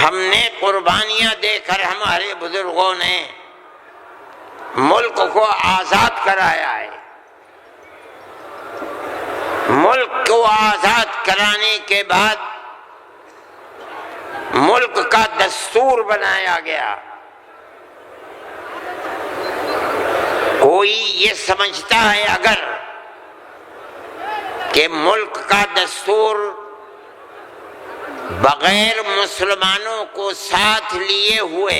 ہم نے قربانیاں دے کر ہمارے بزرگوں نے ملک کو آزاد کرایا ہے۔ ملک کو آزاد کرانے کے بعد ملک کا دستور بنایا گیا۔ کوئی یہ سمجھتا ہے اگر کہ ملک کا دستور بغیر مسلمانوں کو ساتھ لیے ہوئے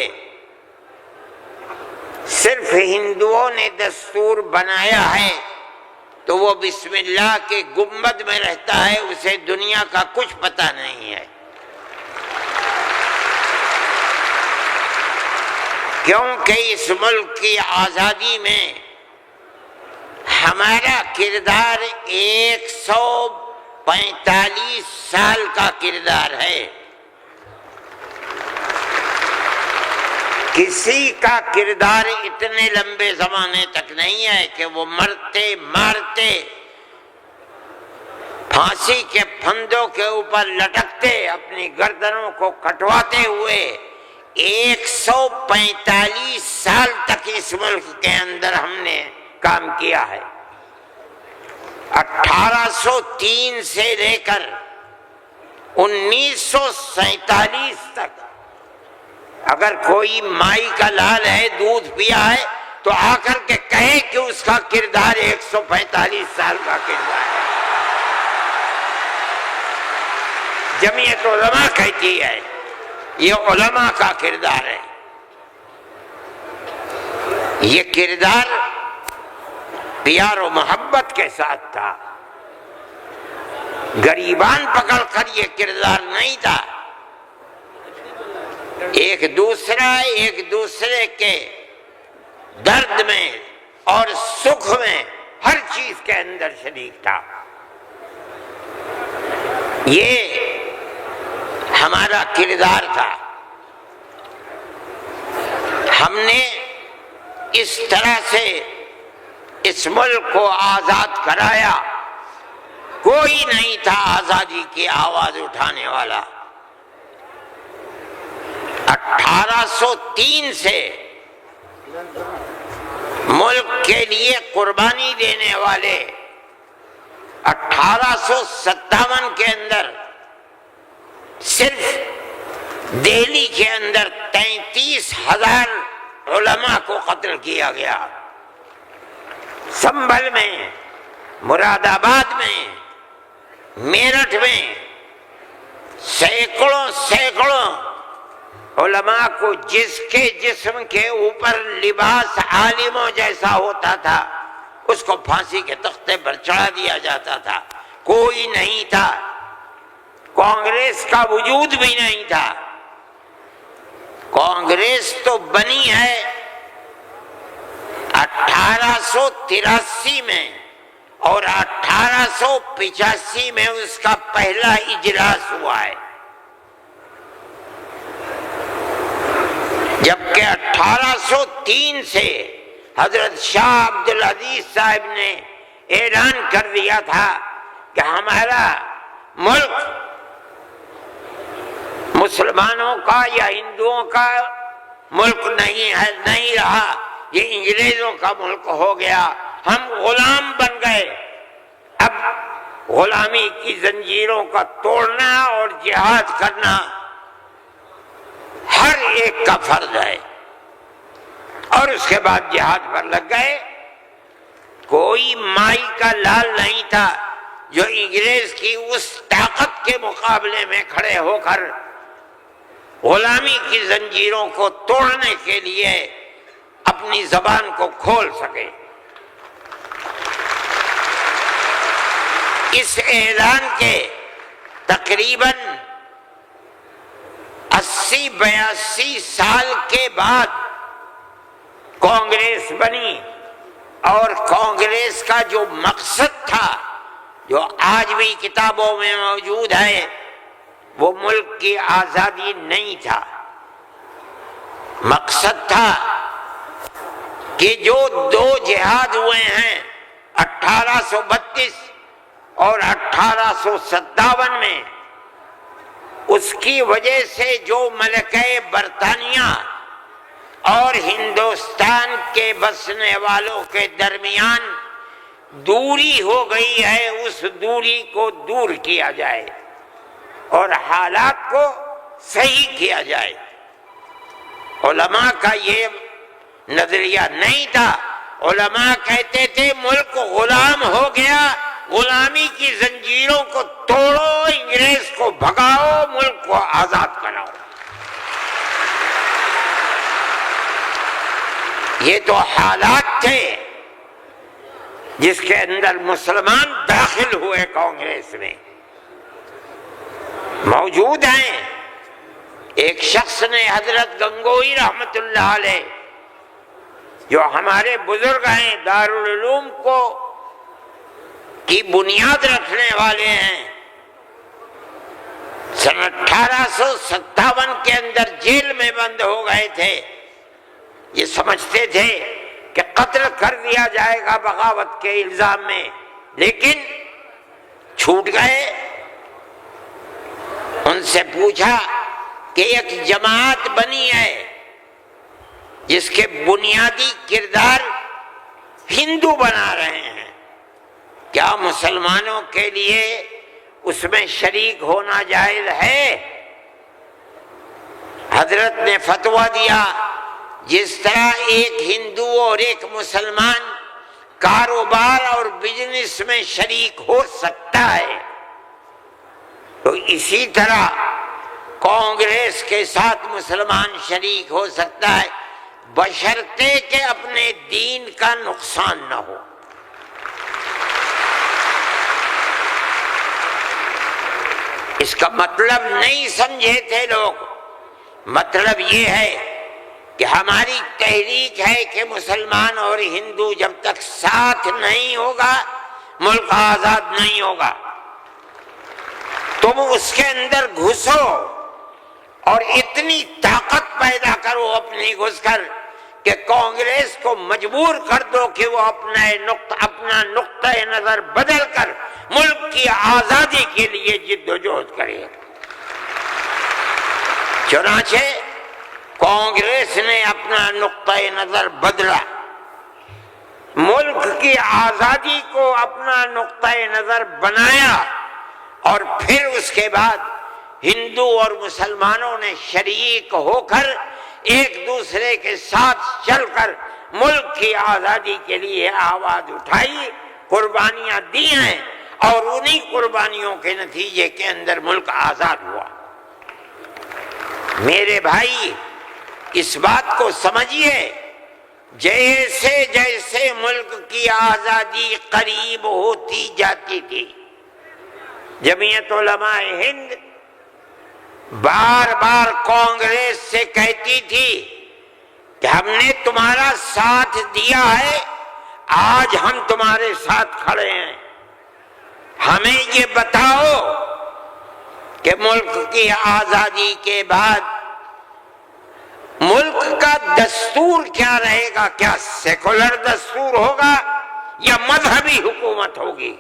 صرف ہندوؤں نے دستور بنایا ہے تو وہ بسم اللہ کے گنبد میں رہتا ہے، اسے دنیا کا کچھ پتہ نہیں ہے۔ کیونکہ اس ملک کی آزادی میں ہمارا کردار 145 سال کا کردار ہے۔ کسی کا کردار اتنے لمبے زمانے تک نہیں ہے کہ وہ مرتے مارتے پھانسی کے پھندوں کے اوپر لٹکتے اپنی گردنوں کو کٹواتے ہوئے 145 سال تک اس ملک کے اندر ہم نے کام کیا ہے۔ 1803 سے لے کر 1947 تک اگر کوئی مائی کا لال ہے، دودھ پیا ہے تو آ کر کے کہے کہ اس کا کردار 145 سال کا کردار ہے۔ جمعیت علماء کہتی ہے یہ علماء کا کردار ہے۔ یہ کردار پیار و محبت کے ساتھ تھا، غریبان پکڑ کر یہ کردار نہیں تھا۔ ایک دوسرے کے درد میں اور سکھ میں ہر چیز کے اندر شریک تھا۔ یہ ہمارا کردار تھا۔ ہم نے اس طرح سے اس ملک کو آزاد کرایا، کوئی نہیں تھا آزادی کی آواز اٹھانے والا۔ 1803 سے ملک کے لیے قربانی دینے والے 1857 کے اندر صرف دہلی کے اندر 33,000 علماء کو قتل کیا گیا۔ سنبھل میں، مراد آباد میں، میرٹھ میں سینکڑوں علماء کو جس کے جسم کے اوپر لباس عالموں جیسا ہوتا تھا اس کو پھانسی کے تختے پر چڑھا دیا جاتا تھا۔ کوئی نہیں تھا، کانگریس کا وجود بھی نہیں تھا۔ کانگریس تو بنی ہے 1883 میں اور 1885 میں اس کا پہلا اجلاس ہوا ہے، جبکہ 1803 سے حضرت شاہ عبدالعزیز صاحب نے اعلان کر دیا تھا کہ ہمارا ملک مسلمانوں کا یا ہندوؤں کا ملک نہیں ہے، نہیں رہا، یہ انگریزوں کا ملک ہو گیا، ہم غلام بن گئے۔ اب غلامی کی زنجیروں کا توڑنا اور جہاد کرنا ہر ایک کا فرض ہے، اور اس کے بعد جہاد پر لگ گئے۔ کوئی مائی کا لال نہیں تھا جو انگریز کی اس طاقت کے مقابلے میں کھڑے ہو کر غلامی کی زنجیروں کو توڑنے کے لیے اپنی زبان کو کھول سکے۔ اس اعلان کے تقریباً 80-82 سال کے بعد کانگریس بنی، اور کانگریس کا جو مقصد تھا جو آج بھی کتابوں میں موجود ہے وہ ملک کی آزادی نہیں تھا۔ مقصد تھا کہ جو دو جہاد ہوئے ہیں 1832 اور 1857 میں، اس کی وجہ سے جو ملکہ برطانیہ اور ہندوستان کے بسنے والوں کے درمیان دوری ہو گئی ہے، اس دوری کو دور کیا جائے اور حالات کو صحیح کیا جائے۔ علماء کا یہ نظریہ نہیں تھا۔ علماء کہتے تھے ملک غلام ہو گیا، غلامی کی زنجیروں کو توڑو، انگریز کو بھگاؤ، ملک کو آزاد کراؤ۔ یہ تو حالات تھے جس کے اندر مسلمان داخل ہوئے کانگریس میں، موجود ہیں۔ ایک شخص نے حضرت گنگوئی رحمت اللہ علیہ، جو ہمارے بزرگ ہیں، دارالعلوم کو کی بنیاد رکھنے والے ہیں، سن 1857 کے اندر جیل میں بند ہو گئے تھے۔ یہ سمجھتے تھے کہ قتل کر دیا جائے گا بغاوت کے الزام میں، لیکن چھوٹ گئے۔ ان سے پوچھا کہ ایک جماعت بنی ہے جس کے بنیادی کردار ہندو بنا رہے ہیں، کیا مسلمانوں کے لیے اس میں شریک ہونا جائز ہے؟ حضرت نے فتویٰ دیا، جس طرح ایک ہندو اور ایک مسلمان کاروبار اور بزنس میں شریک ہو سکتا ہے، تو اسی طرح کانگریس کے ساتھ مسلمان شریک ہو سکتا ہے، بشرطے کہ اپنے دین کا نقصان نہ ہو۔ اس کا مطلب نہیں سمجھے تھے لوگ۔ مطلب یہ ہے کہ ہماری تحریک ہے کہ مسلمان اور ہندو جب تک ساتھ نہیں ہوگا ملک آزاد نہیں ہوگا۔ تم اس کے اندر گھسو اور اتنی طاقت پیدا کرو اپنی گھس کر کہ کانگریس کو مجبور کر دو کہ وہ اپنا نقطہ نظر بدل کر ملک کی آزادی کے لیے جد و جہد کرے۔ چنانچہ کانگریس نے اپنا نقطہ نظر بدلا، ملک کی آزادی کو اپنا نقطہ نظر بنایا، اور پھر اس کے بعد ہندو اور مسلمانوں نے شریک ہو کر ایک دوسرے کے ساتھ چل کر ملک کی آزادی کے لیے آواز اٹھائی، قربانیاں دی ہیں، اور انہی قربانیوں کے نتیجے کے اندر ملک آزاد ہوا۔ میرے بھائی، اس بات کو سمجھیے، جیسے جیسے ملک کی آزادی قریب ہوتی جاتی تھی، جمعیت علماء ہند بار بار کانگریس سے کہتی تھی کہ ہم نے تمہارا ساتھ دیا ہے، آج ہم تمہارے ساتھ کھڑے ہیں، ہمیں یہ بتاؤ کہ ملک کی آزادی کے بعد ملک کا دستور کیا رہے گا؟ کیا سیکولر دستور ہوگا یا مذہبی حکومت ہوگی؟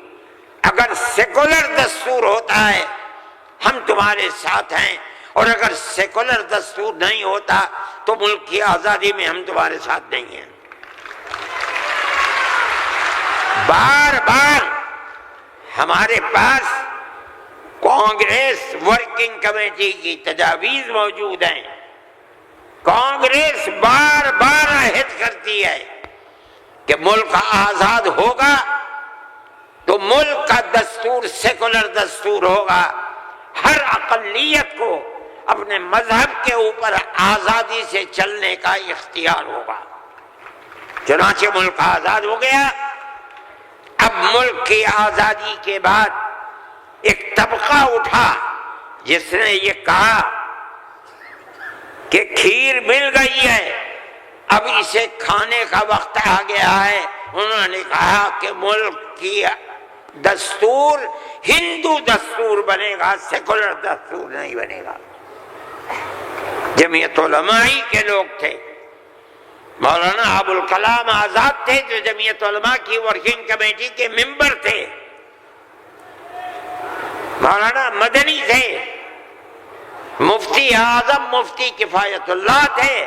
اگر سیکولر دستور ہوتا ہے ہم تمہارے ساتھ ہیں، اور اگر سیکولر دستور نہیں ہوتا تو ملک کی آزادی میں ہم تمہارے ساتھ نہیں ہیں۔ بار بار ہمارے پاس کانگریس ورکنگ کمیٹی کی تجاویز موجود ہیں۔ کانگریس بار بار عہد کرتی ہے کہ ملک آزاد ہوگا تو ملک کا دستور سیکولر دستور ہوگا، ہر اقلیت کو اپنے مذہب کے اوپر آزادی سے چلنے کا اختیار ہوگا۔ چنانچہ ملک آزاد ہو گیا۔ اب ملک کی آزادی کے بعد ایک طبقہ اٹھا جس نے یہ کہا کہ کھیر مل گئی ہے، اب اسے کھانے کا وقت آ گیا ہے۔ انہوں نے کہا کہ ملک کی دستور ہندو دستور بنے گا، سیکولر دستور نہیں بنے گا۔ جمعیت علماء کے لوگ تھے، مولانا ابوالکلام آزاد تھے جو جمعیت علماء کی ورکنگ کمیٹی کے ممبر تھے، مولانا مدنی تھے، مفتی اعظم مفتی کفایت اللہ تھے،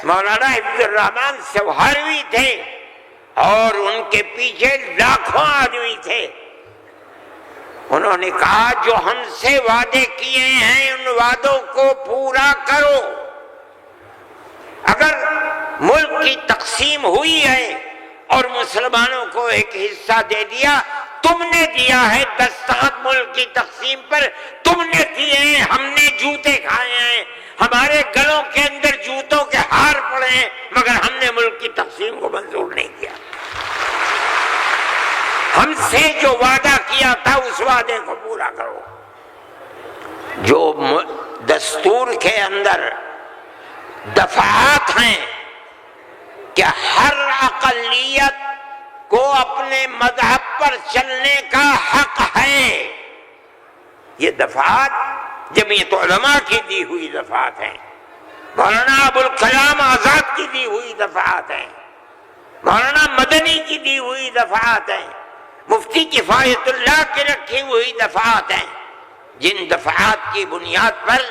مولانا حفظ الرحمان سوہروی تھے، اور ان کے پیچھے لاکھوں آدمی تھے۔ انہوں نے کہا جو ہم سے وعدے کیے ہیں ان وعدوں کو پورا کرو۔ اگر ملک کی تقسیم ہوئی ہے اور مسلمانوں کو ایک حصہ دے دیا، تم نے دیا ہے دستخط ملک کی تقسیم پر، تم نے کیے ہیں، ہم نے جوتے کھائے ہیں، ہمارے گلوں کے اندر جوتوں کے ہار پڑے ہیں، مگر ہم نے ملک کی تقسیم کو منظور نہیں کیا۔ ہم سے جو وعدہ کیا تھا اس وعدے کو پورا کرو۔ جو دستور کے اندر دفعات ہیں کہ ہر اقلیت کو اپنے مذہب پر چلنے کا حق ہے، یہ دفعات جمعیت علماء کی دی ہوئی دفعات ہیں، مولانا ابوالکلام آزاد کی دی ہوئی دفعات ہیں، مولانا مدنی کی دی ہوئی دفعات ہیں، مفتی کفایت اللہ کی رکھی ہوئی دفعات ہیں، جن دفعات کی بنیاد پر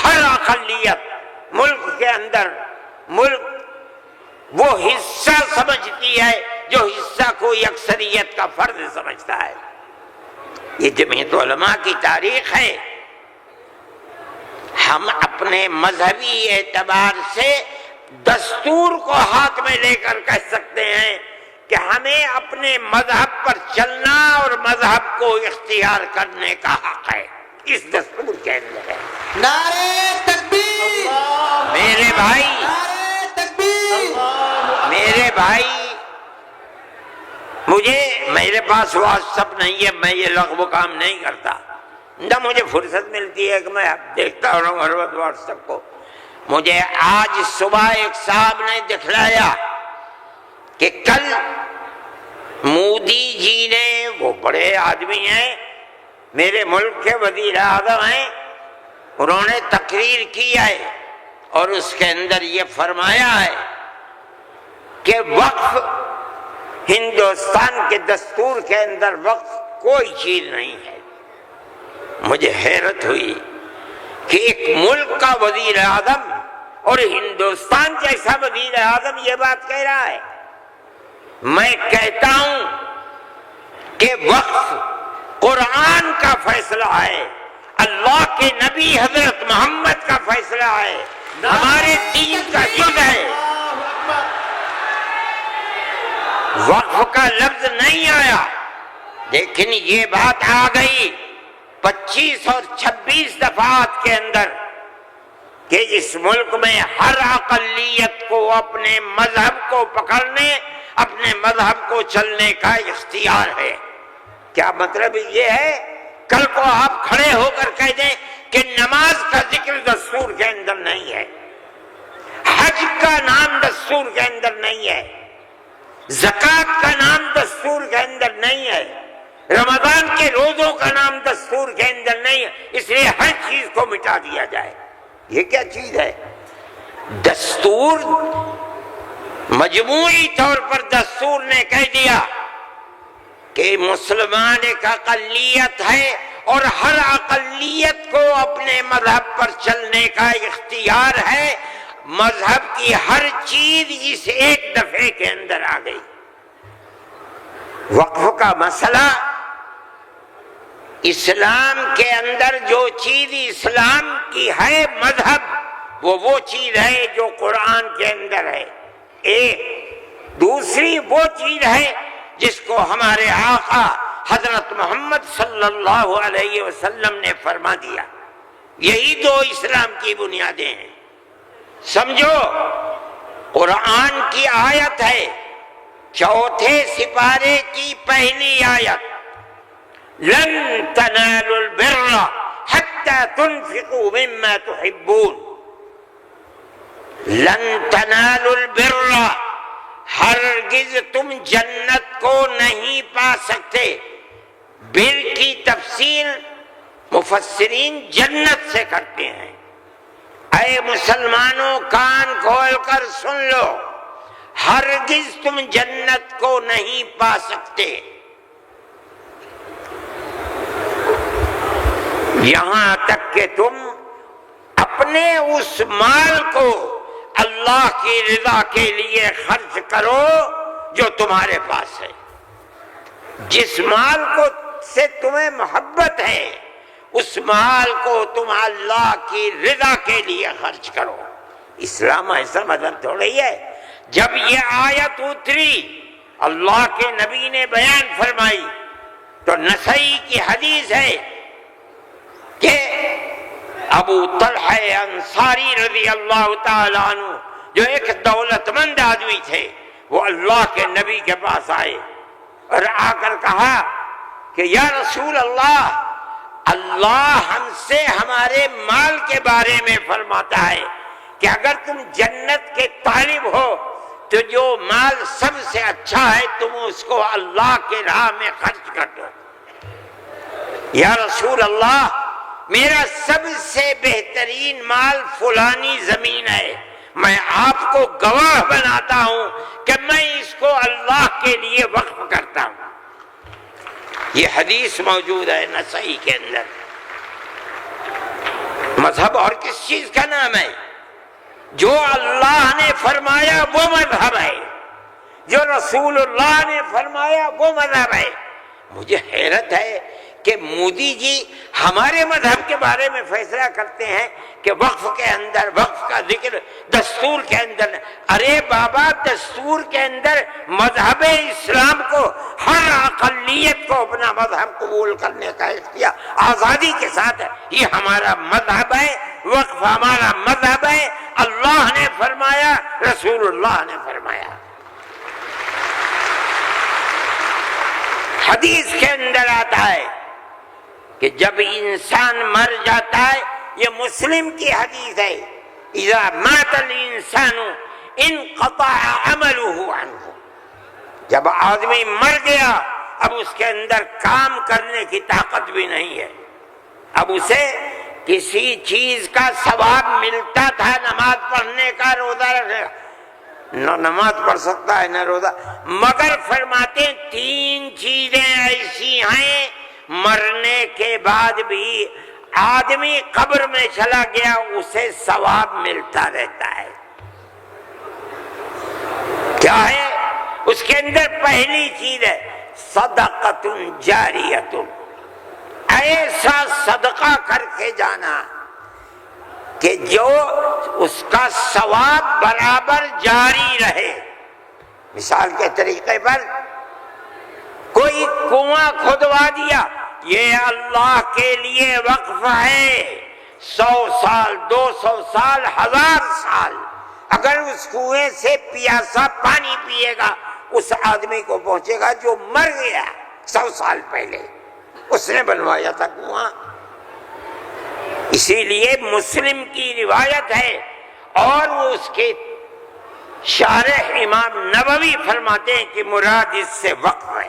ہر اقلیت ملک کے اندر ملک وہ حصہ سمجھتی ہے جو حصہ کوئی اکثریت کا فرض سمجھتا ہے۔ یہ جمعیت علماء کی تاریخ ہے۔ ہم اپنے مذہبی اعتبار سے دستور کو ہاتھ میں لے کر کہہ سکتے ہیں کہ ہمیں اپنے مذہب پر چلنا اور مذہب کو اختیار کرنے کا حق ہے، اس دستور کے اندر ہے۔ نعرہ تکبیر! میرے بھائی، نعرہ تکبیر! میرے بھائی، میرے پاس واٹس ایپ نہیں ہے، میں یہ لغو کام نہیں کرتا، نہ مجھے فرصت ملتی ہے کہ میں اب دیکھتا ہوں ہر وقت واٹس ایپ کو۔ مجھے آج صبح ایک صاحب نے دکھلایا کہ کل مودی جی نے، وہ بڑے آدمی ہیں، میرے ملک کے وزیر اعظم ہیں، انہوں نے تقریر کی ہے اور اس کے اندر یہ فرمایا ہے کہ وقف ہندوستان کے دستور کے اندر وقف کوئی چیز نہیں ہے۔ مجھے حیرت ہوئی کہ ایک ملک کا وزیر اعظم اور ہندوستان جیسا وزیر اعظم یہ بات کہہ رہا ہے۔ میں کہتا ہوں کہ وقف قرآن کا فیصلہ ہے، اللہ کے نبی حضرت محمد کا فیصلہ ہے، ہمارے دین کا دین ہے۔ وقف کا لفظ نہیں آیا، لیکن یہ بات آ گئی 25 اور 26 دفعات کے اندر کہ اس ملک میں ہر اقلیت کو اپنے مذہب کو پکڑنے، اپنے مذہب کو چلنے کا اختیار ہے۔ کیا مطلب یہ ہے؟ کل کو آپ کھڑے ہو کر کہہ دیں کہ نماز کا ذکر دستور کے اندر نہیں ہے، حج کا نام دستور کے اندر نہیں ہے، زکوٰۃ کا نام دستور کے اندر نہیں ہے، رمضان کے روزوں کا نام دستور کے اندر نہیں ہے، اس لیے ہر چیز کو مٹا دیا جائے۔ یہ کیا چیز ہے؟ دستور مجموعی طور پر دستور نے کہہ دیا کہ مسلمان ایک اقلیت ہے اور ہر اقلیت کو اپنے مذہب پر چلنے کا اختیار ہے۔ مذہب کی ہر چیز اس ایک دفعے کے اندر آ گئی۔ وقف کا مسئلہ، اسلام کے اندر جو چیز اسلام کی ہے مذہب، وہ چیز ہے جو قرآن کے اندر ہے۔ ایک دوسری وہ چیز ہے جس کو ہمارے آقا حضرت محمد صلی اللہ علیہ وسلم نے فرما دیا۔ یہی دو اسلام کی بنیادیں ہیں۔ سمجھو، قرآن کی آیت ہے 4 سپارے کی پہلی آیت، لن تنالوا البر حتى تنفقوا مما تحبون۔ لن تنالوا البر، ہرگز تم جنت کو نہیں پا سکتے۔ بر کی تفسیر مفسرین جنت سے کرتے ہیں۔ اے مسلمانوں، کان کھول کر سن لو، ہرگز تم جنت کو نہیں پا سکتے یہاں تک کہ تم اپنے اس مال کو اللہ کی رضا کے لیے خرچ کرو جو تمہارے پاس ہے. جس مال کو سے تمہیں محبت ہے اس مال کو تم اللہ کی رضا کے لیے خرچ کرو. اسلام ایسا مذہب تھوڑی ہے. جب یہ آیت اتری اللہ کے نبی نے بیان فرمائی تو نسائی کی حدیث ہے کہ ابو طلحہ انصاری رضی اللہ تعالیٰ عنہ جو ایک دولت مند آدمی تھے وہ اللہ کے نبی کے پاس آئے اور آ کر کہا کہ یا رسول اللہ ہم سے ہمارے مال کے بارے میں فرماتا ہے کہ اگر تم جنت کے طالب ہو تو جو مال سب سے اچھا ہے تم اس کو اللہ کے راہ میں خرچ کر دو. یا رسول اللہ میرا سب سے بہترین مال فلانی زمین ہے، میں آپ کو گواہ بناتا ہوں کہ میں اس کو اللہ کے لیے وقف کرتا ہوں. یہ حدیث موجود ہے نسائی کے اندر. مذہب اور کس چیز کا نام ہے؟ جو اللہ نے فرمایا وہ مذہب ہے، جو رسول اللہ نے فرمایا وہ مذہب ہے. مجھے حیرت ہے کہ مودی جی ہمارے مذہب کے بارے میں فیصلہ کرتے ہیں کہ وقف کے اندر وقف کا ذکر دستور کے اندر. ارے بابا دستور کے اندر مذہب اسلام کو ہر اقلیت کو اپنا مذہب قبول کرنے کا اختیار آزادی کے ساتھ ہے. یہ ہمارا مذہب ہے، وقف ہمارا مذہب ہے. اللہ نے فرمایا، رسول اللہ نے فرمایا. حدیث کے اندر آتا ہے کہ جب انسان مر جاتا ہے، یہ مسلم کی حدیث ہے، اذا مات الانسان انقطع عمله عنه. جب آدمی مر گیا اب اس کے اندر کام کرنے کی طاقت بھی نہیں ہے. اب اسے کسی چیز کا ثواب ملتا تھا، نماز پڑھنے کا، روزہ رکھنے کا، نہ نماز پڑھ سکتا ہے نہ روزہ. مگر فرماتے ہیں 3 چیزیں ایسی ہیں مرنے کے بعد بھی آدمی قبر میں چلا گیا اسے ثواب ملتا رہتا ہے. کیا ہے اس کے اندر؟ پہلی چیز ہے صدقۃ جاریۃ، ایسا صدقہ کر کے جانا کہ جو اس کا ثواب برابر جاری رہے. مثال کے طریقے پر کوئی کنواں کھودوا دیا، یہ اللہ کے لیے وقف ہے. 100 سال 200 سال 1000 سال اگر اس کنویں سے پیاسا پانی پیے گا اس آدمی کو پہنچے گا جو مر گیا 100 سال پہلے، اس نے بنوایا تھا کنواں. اسی لیے مسلم کی روایت ہے اور وہ اس کے شارح امام نووی فرماتے ہیں کہ مراد اس سے وقف ہے.